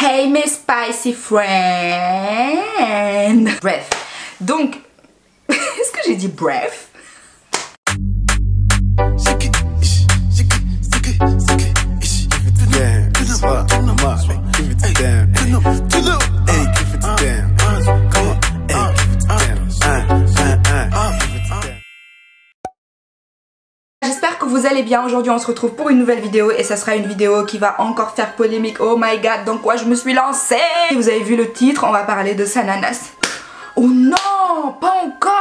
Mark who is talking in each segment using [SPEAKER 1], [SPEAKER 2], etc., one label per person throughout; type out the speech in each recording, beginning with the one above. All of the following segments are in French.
[SPEAKER 1] Hey mes spicy friends. Bref, donc, est-ce que j'ai dit bref? J'espère que vous allez bien. Aujourd'hui on se retrouve pour une nouvelle vidéo et ça sera une vidéo qui va encore faire polémique. Oh my god, dans quoi je me suis lancée? Vous avez vu le titre, on va parler de Sananas. Oh non, pas encore.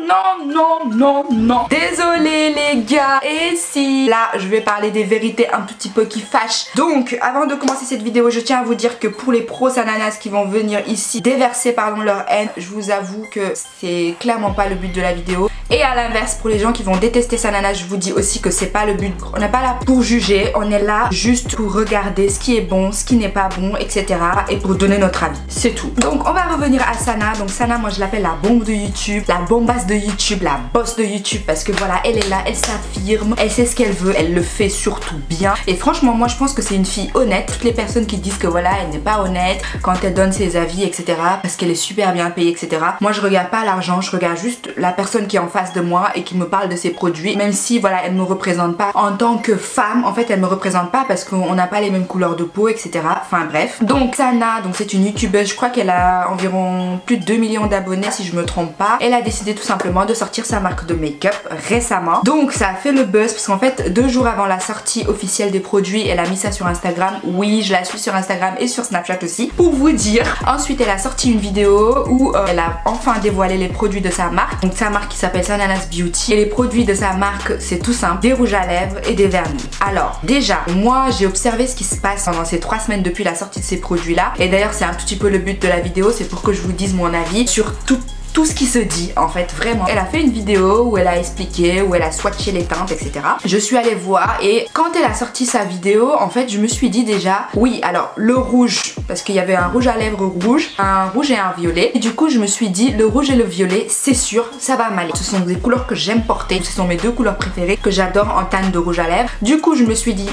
[SPEAKER 1] Non. Désolée les gars. Et si là je vais parler des vérités un tout petit peu qui fâchent. Donc avant de commencer cette vidéo, je tiens à vous dire que pour les pros Sananas qui vont venir ici déverser leur haine, je vous avoue que c'est clairement pas le but de la vidéo. Et à l'inverse, pour les gens qui vont détester Sananas, je vous dis aussi que c'est pas le but. On n'est pas là pour juger, on est là juste pour regarder ce qui est bon, ce qui n'est pas bon, etc. Et pour donner notre avis, c'est tout. Donc on va revenir à Sana. Donc Sana, moi je l'appelle la bombe de YouTube, la bombasse de YouTube, la boss de YouTube, parce que voilà, elle est là, elle s'affirme, elle sait ce qu'elle veut, elle le fait surtout bien. Et franchement, moi je pense que c'est une fille honnête. Toutes les personnes qui disent que voilà, elle n'est pas honnête quand elle donne ses avis, etc. parce qu'elle est super bien payée, etc. Moi je regarde pas l'argent, je regarde juste la personne qui est en face de moi et qui me parle de ses produits, même si voilà, elle me représente pas en tant que femme. En fait, elle me représente pas parce qu'on n'a pas les mêmes couleurs de peau, etc. Enfin bref. Donc Sana, donc c'est une youtubeuse, je crois qu'elle a environ plus de 2 millions d'abonnés si je me trompe pas. Elle a décidé tout simplement de sortir sa marque de make-up récemment. Donc ça a fait le buzz parce qu'en fait 2 jours avant la sortie officielle des produits, elle a mis ça sur Instagram. Oui, je la suis sur Instagram et sur Snapchat aussi, pour vous dire. Ensuite elle a sorti une vidéo où elle a enfin dévoilé les produits de sa marque. Donc sa marque qui s'appelle Sananas Beauty. Et les produits de sa marque, c'est tout simple, des rouges à lèvres et des vernis. Alors déjà, moi j'ai observé ce qui se passe pendant ces 3 semaines depuis la sortie de ces produits là. Et d'ailleurs c'est un tout petit peu le but de la vidéo, c'est pour que je vous dise mon avis sur tout ce qui se dit en fait, vraiment. Elle a fait une vidéo où elle a expliqué, où elle a swatché les teintes, etc. Je suis allée voir et quand elle a sorti sa vidéo, en fait je me suis dit déjà, oui alors le rouge, parce qu'il y avait un rouge à lèvres rouge, un rouge et un violet, et du coup je me suis dit le rouge et le violet c'est sûr ça va m'aller. Ce sont des couleurs que j'aime porter, ce sont mes 2 couleurs préférées que j'adore en teinte de rouge à lèvres. Du coup je me suis dit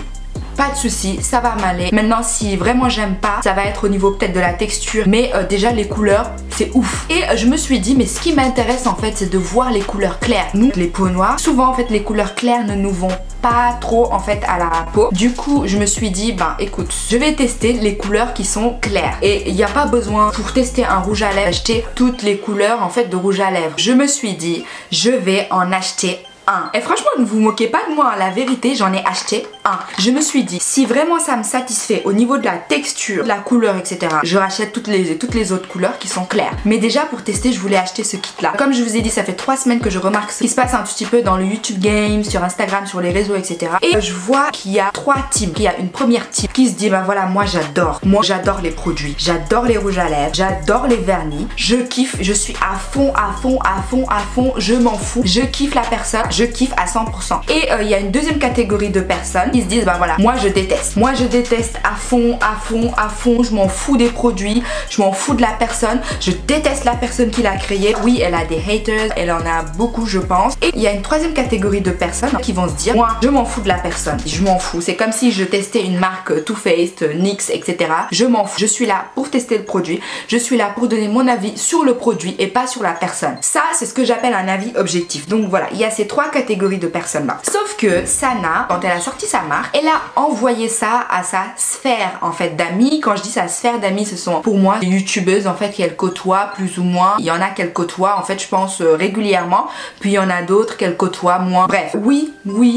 [SPEAKER 1] pas de souci, ça va m'aller. Maintenant si vraiment j'aime pas, ça va être au niveau peut-être de la texture, mais déjà les couleurs c'est ouf. Et je me suis dit mais ce qui m'intéresse en fait c'est de voir les couleurs claires. Nous les peaux noires, souvent en fait les couleurs claires ne nous vont pas trop en fait à la peau. Du coup je me suis dit ben écoute, je vais tester les couleurs qui sont claires. Et il n'y a pas besoin pour tester un rouge à lèvres d'acheter toutes les couleurs en fait de rouge à lèvres. Je me suis dit je vais en acheter un. Et franchement ne vous moquez pas de moi, la vérité j'en ai acheté un. Je me suis dit si vraiment ça me satisfait au niveau de la texture, de la couleur, etc. je rachète toutes les autres couleurs qui sont claires. Mais déjà pour tester je voulais acheter ce kit là. Comme je vous ai dit ça fait 3 semaines que je remarque ce qui se passe un tout petit peu dans le YouTube game, sur Instagram, sur les réseaux, etc. Et je vois qu'il y a 3 teams. Il y a une première team qui se dit ben voilà moi j'adore les produits, j'adore les rouges à lèvres, j'adore les vernis, je kiffe, je suis à fond, je m'en fous, je kiffe la personne, je kiffe à 100%. Et il y a une deuxième catégorie de personnes qui se disent bah voilà, moi je déteste à fond, je m'en fous des produits, je m'en fous de la personne, je déteste la personne qui l'a créé. Oui, elle a des haters, elle en a beaucoup je pense. Et il y a une troisième catégorie de personnes qui vont se dire moi je m'en fous de la personne, je m'en fous, c'est comme si je testais une marque Too Faced, NYX, etc. Je m'en fous, je suis là pour tester le produit, je suis là pour donner mon avis sur le produit et pas sur la personne. Ça c'est ce que j'appelle un avis objectif. Donc voilà, il y a ces 3 catégories de personnes là. Sauf que Sana, quand elle a sorti sa marque, elle a envoyé ça à sa sphère en fait d'amis. Quand je dis sa sphère d'amis, ce sont pour moi des youtubeuses en fait qu'elle côtoie plus ou moins. Il y en a qu'elle côtoie en fait je pense régulièrement, puis il y en a d'autres qu'elle côtoie moins. Bref, oui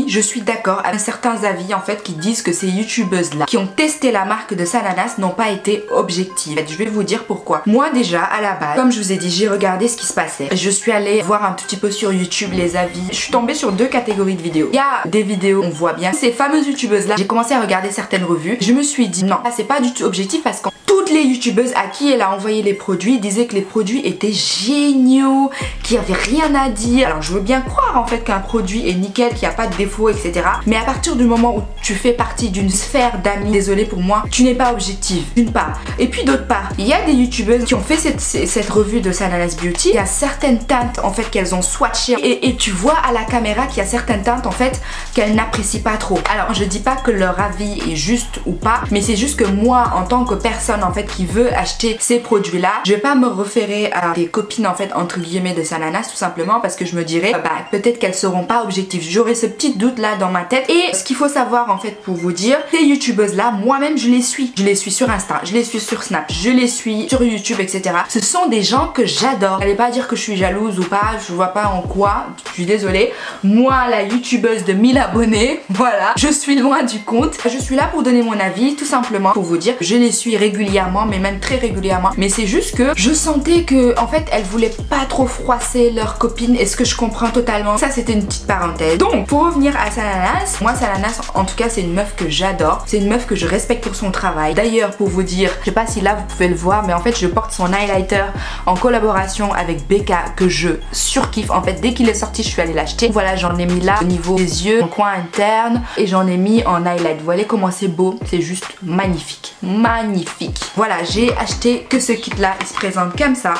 [SPEAKER 1] je suis d'accord avec certains avis en fait qui disent que ces youtubeuses là qui ont testé la marque de Sananas n'ont pas été objectives. En fait, je vais vous dire pourquoi. Moi déjà à la base, comme je vous ai dit, j'ai regardé ce qui se passait. Je suis allée voir un tout petit peu sur YouTube les avis. Je suis tombée sur 2 catégories de vidéos. Il y a des vidéos, on voit bien ces fameuses youtubeuses là. J'ai commencé à regarder certaines revues. Je me suis dit non, là c'est pas du tout objectif parce que toutes toutes les youtubeuses à qui elle a envoyé les produits disaient que les produits étaient géniaux, qu'il n'y avait rien à dire. Alors je veux bien croire en fait qu'un produit est nickel, qu'il n'y a pas de défaut, etc. Mais à partir du moment où tu fais partie d'une sphère d'amis, désolé pour moi, tu n'es pas objective, d'une part. Et puis d'autre part, il y a des youtubeuses qui ont fait cette revue de Sananas Beauty. Il y a certaines teintes en fait qu'elles ont swatchées et tu vois à la caméra qu'il y a certaines teintes en fait qu'elles n'apprécient pas trop. Alors je dis pas que leur avis est juste ou pas, mais c'est juste que moi en tant que personne en fait qui veut acheter ces produits là, je vais pas me référer à des copines en fait entre guillemets de Sananas, tout simplement parce que je me dirais bah peut-être qu'elles seront pas objectives. J'aurais ce petit doute là dans ma tête. Et ce qu'il faut savoir en fait pour vous dire, ces youtubeuses là, moi-même je les suis sur Insta, je les suis sur Snap, je les suis sur YouTube, etc. Ce sont des gens que j'adore. N'allez pas dire que je suis jalouse ou pas, je vois pas en quoi, je suis désolée. Moi la youtubeuse de 1000 abonnés, voilà, je suis loin du compte. Je suis là pour donner mon avis, tout simplement pour vous dire que je les suis régulièrement, mais même très régulièrement. Mais c'est juste que je sentais que en fait elles voulaient pas trop froisser leurs copines, et ce que je comprends totalement. Ça c'était une petite parenthèse. Donc pour revenir à Sananas, moi Sananas en tout cas c'est une meuf que j'adore, c'est une meuf que je respecte pour son travail. D'ailleurs pour vous dire, je sais pas si là vous pouvez le voir, mais en fait je porte son highlighter en collaboration avec Becca que je surkiffe. En fait dès qu'il est sorti je suis allée l'acheter. Voilà, j'en ai mis là au niveau des yeux, en coin interne, et j'en ai mis en highlight. Vous voyez comment c'est beau, c'est juste magnifique, magnifique. Voilà, j'ai acheté que ce kit là, il se présente comme ça,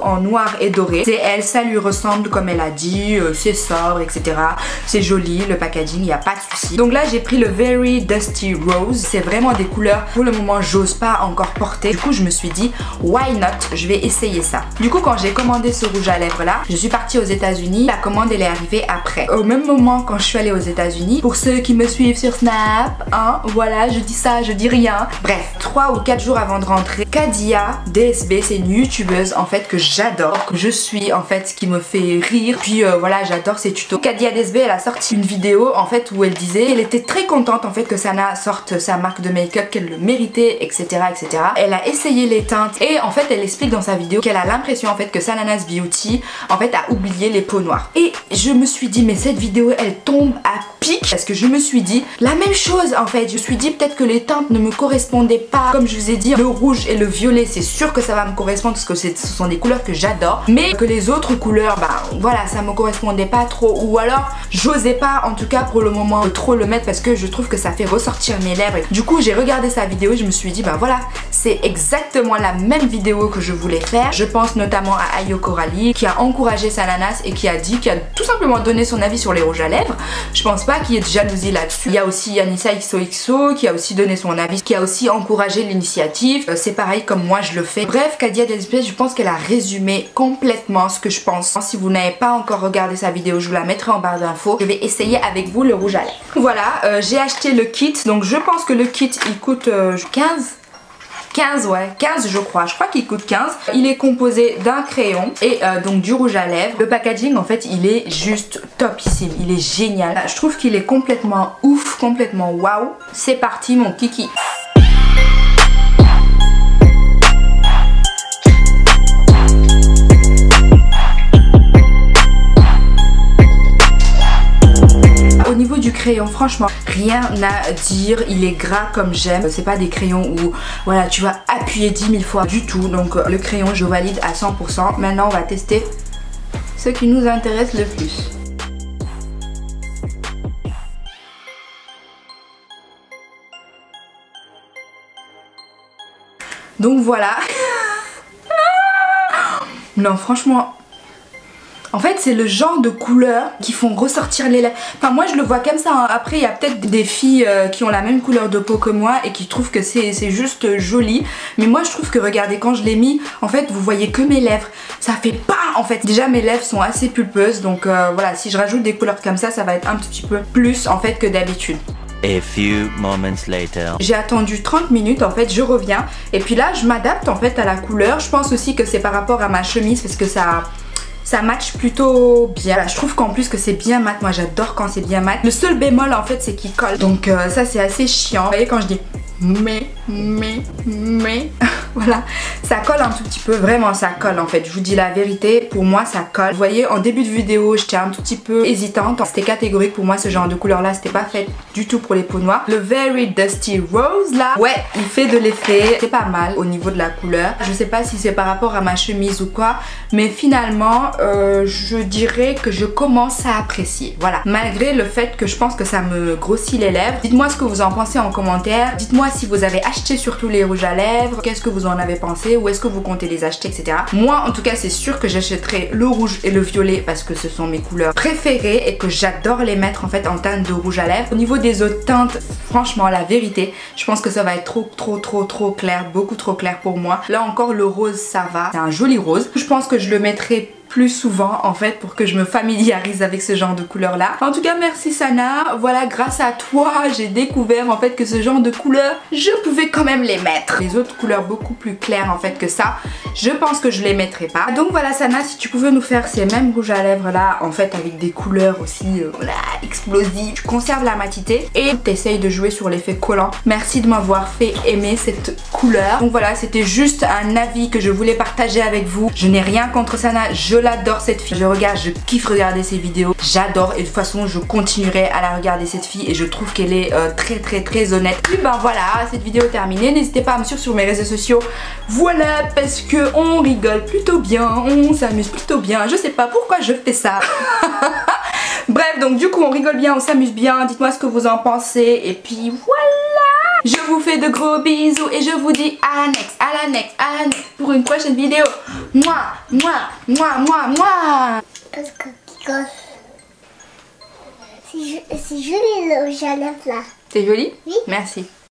[SPEAKER 1] en noir et doré. C'est elle, ça lui ressemble comme elle a dit, c'est sobre, etc. C'est joli, le packaging, il n'y a pas de souci. Donc là j'ai pris le Very Dusty Rose. C'est vraiment des couleurs, pour le moment j'ose pas encore porter. Du coup je me suis dit why not, je vais essayer ça. Du coup quand j'ai commandé ce rouge à lèvres là, je suis partie aux États-Unis. La commande elle est arrivée après. Au même moment quand je suis allée aux États-Unis, pour ceux qui me suivent sur Snap, hein, voilà, je dis ça, je dis rien. Bref, 3 ou 4 jours avant de rentrer, Kadia DSB, c'est une youtubeuse en fait que j'adore, que je suis en fait, qui me fait rire. Puis voilà, j'adore ses tutos. Kadia DSB, elle a sorti une vidéo en fait où elle disait qu'elle était très contente en fait que Sana sorte sa marque de make-up, qu'elle le méritait, etc., etc. Elle a essayé les teintes et en fait elle explique dans sa vidéo qu'elle a l'impression en fait que Sananas Beauty en fait a oublié les peaux noires. Et je me suis dit mais cette vidéo elle tombe à pic, parce que je me suis dit la même chose en fait. Je me suis dit peut-être que les teintes ne me correspondaient pas. Comme je vous ai dit, le rouge et le violet c'est sûr que ça va me correspondre parce que ce sont des couleurs que j'adore, mais que les autres couleurs bah voilà, ça me correspondait pas trop, ou alors j'osais pas en tout cas pour le moment trop le mettre parce que je trouve que ça fait ressortir mes lèvres. Du coup j'ai regardé sa vidéo et je me suis dit bah voilà, c'est exactement la même vidéo que je voulais faire. Je pense notamment à Ayo Coralie qui a encouragé Sananas et qui a dit, qui a tout simplement donné son avis sur les rouges à lèvres. Je pense pas qu'il y ait de jalousie là-dessus. Il y a aussi Yanissa XOXO qui a aussi donné son avis, qui a aussi encouragé l'initiative. C'est pareil comme moi je le fais. Bref, Kadia DSB, je pense qu'elle a résumé complètement ce que je pense. Si vous n'avez pas encore regardé sa vidéo, je vous la mettrai en barre d'infos. Je vais essayer avec vous le rouge à lèvres. Voilà, j'ai acheté le kit. Donc je pense que le kit il coûte 15, ouais, 15 je crois qu'il coûte 15. Il est composé d'un crayon et donc du rouge à lèvres. Le packaging en fait il est juste topissime, il est génial. Je trouve qu'il est complètement ouf, complètement waouh. C'est parti mon kiki. Au niveau du crayon, franchement, rien à dire, il est gras comme j'aime. C'est pas des crayons où voilà, tu vas appuyer 10 000 fois du tout. Donc le crayon, je valide à 100%. Maintenant, on va tester ce qui nous intéresse le plus. Donc voilà. Non, franchement... En fait c'est le genre de couleurs qui font ressortir les lèvres. Enfin moi je le vois comme ça hein. Après il y a peut-être des filles qui ont la même couleur de peau que moi et qui trouvent que c'est juste joli. Mais moi je trouve que regardez, quand je l'ai mis, en fait vous voyez que mes lèvres. Ça fait pas en fait. Déjà mes lèvres sont assez pulpeuses. Donc voilà, si je rajoute des couleurs comme ça va être un petit peu plus en fait que d'habitude.
[SPEAKER 2] A few moments later.
[SPEAKER 1] J'ai attendu 30 minutes en fait, je reviens. Et puis là je m'adapte en fait à la couleur. Je pense aussi que c'est par rapport à ma chemise parce que ça match plutôt bien. Je trouve qu'en plus que c'est bien mat. Moi j'adore quand c'est bien mat. Le seul bémol en fait c'est qu'il colle. Donc ça c'est assez chiant. Vous voyez quand je dis mais Voilà, ça colle un tout petit peu, vraiment ça colle en fait. Je vous dis la vérité, pour moi ça colle. Vous voyez, en début de vidéo, j'étais un tout petit peu hésitante. C'était catégorique pour moi, ce genre de couleur là, c'était pas fait du tout pour les peaux noires. Le Very Dusty Rose là, ouais, il fait de l'effet. C'est pas mal au niveau de la couleur. Je sais pas si c'est par rapport à ma chemise ou quoi, mais finalement, je dirais que je commence à apprécier. Voilà, malgré le fait que je pense que ça me grossit les lèvres. Dites-moi ce que vous en pensez en commentaire. Dites-moi si vous avez acheté surtout les rouges à lèvres, qu'est-ce que vous en avez pensé, ou est-ce que vous comptez les acheter, etc. Moi en tout cas c'est sûr que j'achèterai le rouge et le violet parce que ce sont mes couleurs préférées et que j'adore les mettre en fait en teinte de rouge à lèvres. Au niveau des autres teintes, franchement la vérité, je pense que ça va être trop clair, beaucoup trop clair pour moi. Là encore le rose ça va, c'est un joli rose. Je pense que je le mettrai plus souvent en fait pour que je me familiarise avec ce genre de couleur là. En tout cas merci Sana, voilà, grâce à toi j'ai découvert en fait que ce genre de couleurs je pouvais quand même les mettre. Les autres couleurs beaucoup plus claires en fait que ça, je pense que je les mettrai pas. Donc voilà Sana, si tu pouvais nous faire ces mêmes rouges à lèvres là en fait avec des couleurs aussi voilà, explosives, tu conserves la matité et t'essayes de jouer sur l'effet collant. Merci de m'avoir fait aimer cette couleur. Donc voilà, c'était juste un avis que je voulais partager avec vous. Je n'ai rien contre Sana, je l'adore cette fille, je kiffe regarder ses vidéos, j'adore et de toute façon je continuerai à la regarder cette fille et je trouve qu'elle est très honnête. Et ben voilà, cette vidéo est terminée, n'hésitez pas à me suivre sur mes réseaux sociaux, voilà, parce que on rigole plutôt bien, on s'amuse plutôt bien, je sais pas pourquoi je fais ça. Bref, donc du coup on rigole bien, on s'amuse bien, dites-moi ce que vous en pensez et puis voilà. Je vous fais de gros bisous et je vous dis à la next pour une prochaine vidéo. Moi.
[SPEAKER 3] Parce que c'est joli le rouge à lèvres là.
[SPEAKER 1] C'est joli?
[SPEAKER 3] Oui.
[SPEAKER 1] Merci.